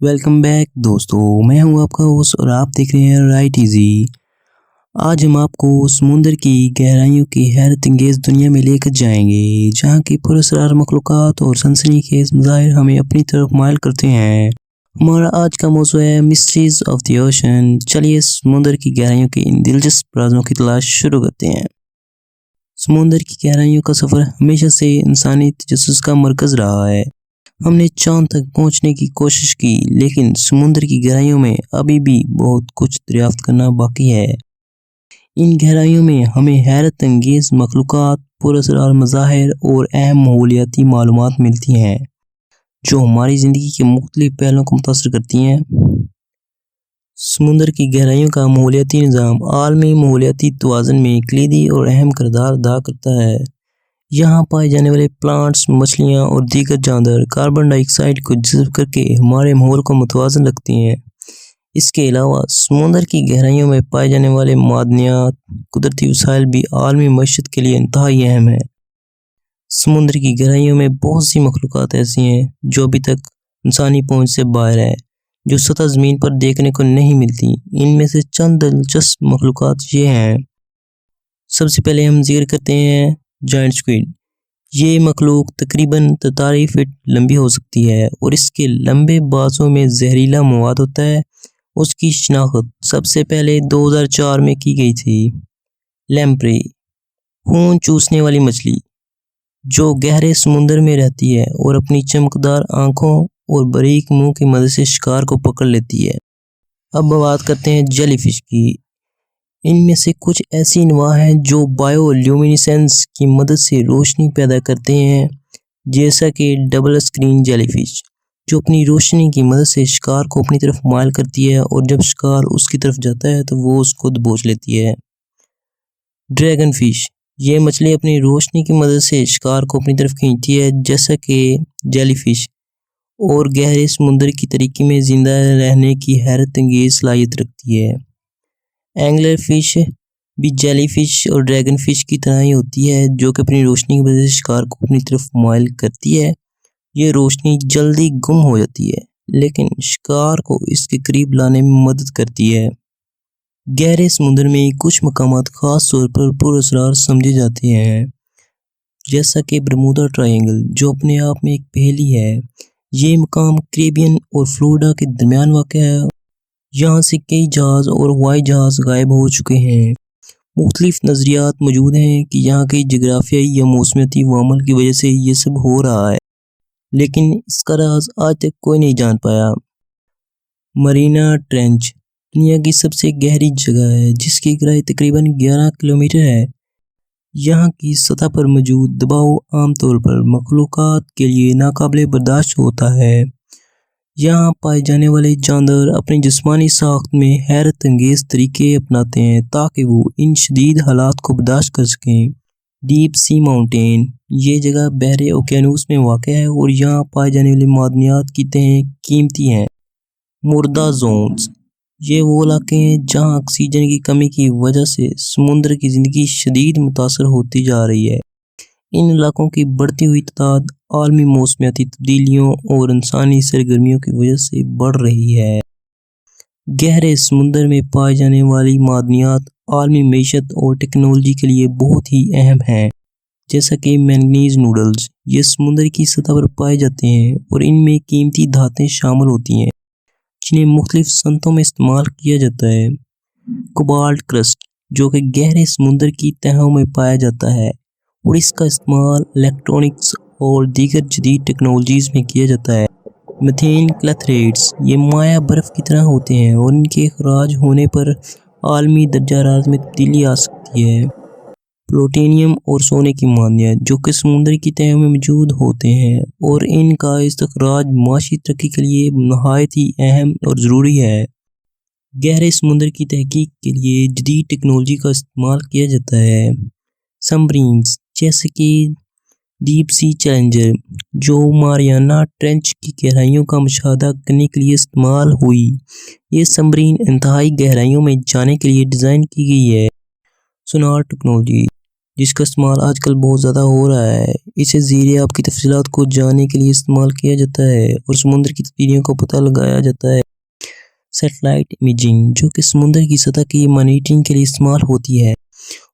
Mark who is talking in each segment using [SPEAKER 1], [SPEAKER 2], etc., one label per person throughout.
[SPEAKER 1] Welcome back दोस्तों, मैं हूं आपका होस्ट और आप देख रहे हैं राइट इजी। आज हम आपको समुंदर की गहराइयों की हैरत अंगेज दुनिया में लेकर जाएंगे, जहां की पुरस्कार मखलूक़ात और सनसनीखेज मज़ाहिर हमें अपनी तरफ माइल करते हैं। हमारा आज का मौजू है मिस्ट्रीज ऑफ द ओशन। चलिए समुंदर की गहराइयों के इन दिलचस्प राज़ों की तलाश शुरू करते हैं। समुंदर की गहराइयों का सफ़र हमेशा से इंसानी तजस्सुस का मरकज़ रहा है। हमने चांद तक पहुंचने की कोशिश की, लेकिन समुद्र की गहराइयों में अभी भी बहुत कुछ दरियाफ्त करना बाकी है। इन गहराइयों में हमें हैरत अंगेज मखलूक़ात, पुरअसरार मज़ाहिर और अहम माहौलियाती मालूमात मिलती हैं, जो हमारी ज़िंदगी के मुख्तलिफ पहलुओं को मुतासर करती हैं। समुद्र की गहराइयों का माहौलियाती निज़ाम आलमी माहौलियाती तवाज़ुन में कलीदी और अहम किरदार अदा करता है। यहाँ पाए जाने वाले प्लांट्स, मछलियाँ और दीगर जानवर कार्बन डाइऑक्साइड को जज़्ब करके हमारे माहौल को मुतवाज़न रखती हैं। इसके अलावा समुद्र की गहराइयों में पाए जाने वाले मादनियात, कुदरती वसाइल भी आलमी मईशत के लिए इंतहाई अहम है। समुद्र की गहराइयों में बहुत सी मखलूक़ात ऐसी हैं जो अभी तक इंसानी पहुँच से बाहर है, जो सतह ज़मीन पर देखने को नहीं मिलती। इनमें से चंद दिलचस्प मखलूक़ात ये हैं। सबसे पहले हम जिक्र करते हैं जायंट स्क्विड। ये मखलूक तकरीबन 43 फीट लंबी हो सकती है और इसके लंबे बाजों में जहरीला मवाद होता है। उसकी शनाख्त सबसे पहले 2004 में की गई थी। लैम्प्रे, खून चूसने वाली मछली, जो गहरे समुद्र में रहती है और अपनी चमकदार आंखों और बारीक मुंह की मदद से शिकार को पकड़ लेती है। अब बात करते हैं जेलीफिश की। इनमें से कुछ ऐसी अनवा हैं जो बायोल्यूमिनेसेंस की मदद से रोशनी पैदा करते हैं, जैसा कि डबल स्क्रीन जेलीफिश, जो अपनी रोशनी की मदद से शिकार को अपनी तरफ माइल करती है और जब शिकार उसकी तरफ जाता है तो वो उसको दबोच लेती है। ड्रैगन फिश, ये मछली अपनी रोशनी की मदद से शिकार को अपनी तरफ खींचती है, जैसा कि जेलीफिश, और गहरे समुद्र की तरीके में जिंदा रहने की हैरत अंगेज सलाहियत रखती है। एंगलर फिश भी जेलीफिश और ड्रैगन फिश की तरह ही होती है, जो कि अपनी रोशनी की वजह से शिकार को अपनी तरफ माइल करती है। ये रोशनी जल्दी गुम हो जाती है, लेकिन शिकार को इसके करीब लाने में मदद करती है। गहरे समुद्र में कुछ मकामात खास तौर पर पुरअसरार समझे जाते हैं, जैसा कि बरमूडा ट्रायंगल, जो अपने आप में एक पहेली है। ये मकाम कैरिबियन और फ्लोरिडा के दरमियान वाक़ है। यहाँ से कई जहाज़ और हवाई जहाज़ गायब हो चुके हैं। मुख्तलिफ नज़रियात मौजूद हैं कि यहाँ के जगराफियाई या मौसमियाती अवामल की वजह से ये सब हो रहा है, लेकिन इसका राज आज तक कोई नहीं जान पाया। मरीना ट्रेंच दुनिया की सबसे गहरी जगह है, जिसकी गहराई तकरीबन 11 किलोमीटर है। यहाँ की सतह पर मौजूद दबाव आमतौर पर मखलूक़ात के लिए नाकाबिले बर्दाश्त होता है। यहाँ पाए जाने वाले जानवर अपनी जिस्मानी साख्त में हैरत अंगेज तरीके अपनाते हैं ताकि वो इन शदीद हालात को बर्दाश्त कर सकें। डीप सी माउंटेन, ये जगह बहरे ओकेनूस में वाक़ है और यहाँ पाए जाने वाले मादनियात की तहें कीमती हैं। मुर्दा जोन्स, ये वो इलाके हैं जहाँ ऑक्सीजन की कमी की वजह से समुद्र की ज़िंदगी शदीद मुतासर होती जा रही है। इन इलाकों की बढ़ती हुई तादाद आलमी मौसमियाती तब्दीलियों और इंसानी सरगर्मियों की वजह से बढ़ रही है। गहरे समुद्र में पाए जाने वाली मादनियात आलमी मईशत और टेक्नोलॉजी के लिए बहुत ही अहम हैं, जैसा कि मैंगनीज नूडल्स। ये समुद्र की सतह पर पाए जाते हैं और इनमें कीमती धातें शामिल होती हैं, जिन्हें मुख्तलिफ सनतों में इस्तेमाल किया जाता है। कोबाल्ट क्रस्ट, जो कि गहरे समुद्र की तहों में पाया जाता है और इसका इस्तेमाल इलेक्ट्रॉनिक्स और दीगर जदीद टेक्नोलॉजीज़ में किया जाता है। मीथेन क्लैथरेट्स, ये माया बर्फ़ की तरह होते हैं और इनके अखराज होने पर आलमी दर्जा हरारत में तब्दीली आ सकती है। प्लूटोनियम और सोने की मादनियात, जो कि समुद्र की तह में मौजूद होते हैं और इनका इस्तखराज माशी तरक्की के लिए नहायत ही अहम और ज़रूरी है। गहरे समुद्र की तहकीक के लिए जदीद टेक्नोलॉजी का इस्तेमाल किया जाता है। सबमरीन्स, जैसे कि डीप सी चैलेंजर, जो मारियाना ट्रेंच की गहराइयों का मुशाहदा करने के लिए इस्तेमाल हुई। ये सबमरीन इंतहाई गहराइयों में जाने के लिए डिज़ाइन की गई है। सोनार टेक्नोलॉजी, جس کا استعمال آج کل بہت زیادہ ہو رہا ہے۔ اسے زیر آب کی تفصیلات کو جاننے کے لیے استعمال کیا جاتا ہے اور سمندر کی تبدیلیوں کا پتہ لگایا جاتا ہے۔ سیٹلائٹ امیجنگ، جو کہ سمندر کی سطح کی مانیٹرنگ کے لیے استعمال ہوتی ہے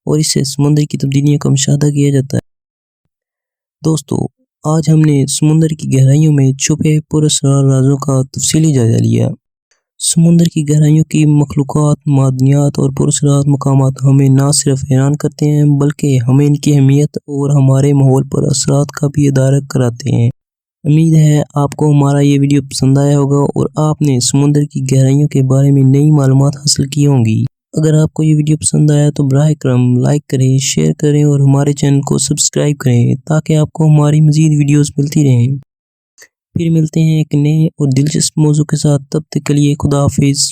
[SPEAKER 1] اور اس سے سمندر کی تبدیلیوں کا مشاہدہ کیا جاتا ہے۔ دوستو، آج ہم نے سمندر کی گہرائیوں میں چھپے پراسرار رازوں کا تفصیلی جائزہ لیا۔ سمندر کی گہرائیوں کی مخلوقات، معدنیات اور پراسرار مقامات ہمیں نہ صرف حیران کرتے ہیں بلکہ ہمیں ان کی اہمیت اور ہمارے ماحول پر اثرات کا بھی ادراک کراتے ہیں۔ امید ہے آپ کو ہمارا یہ ویڈیو پسند آیا ہوگا اور آپ نے سمندر کی گہرائیوں کے بارے میں نئی معلومات حاصل کی ہوں گی۔ اگر آپ کو یہ ویڈیو پسند آیا تو براہ کرم لائک کریں، شیئر کریں اور ہمارے چینل کو سبسکرائب کریں تاکہ آپ کو ہماری مزید ویڈیوز ملتی رہیں۔ پھر ملتے ہیں ایک نئے اور دلچسپ موضوع کے ساتھ، تب تک کے لیے خدا حافظ۔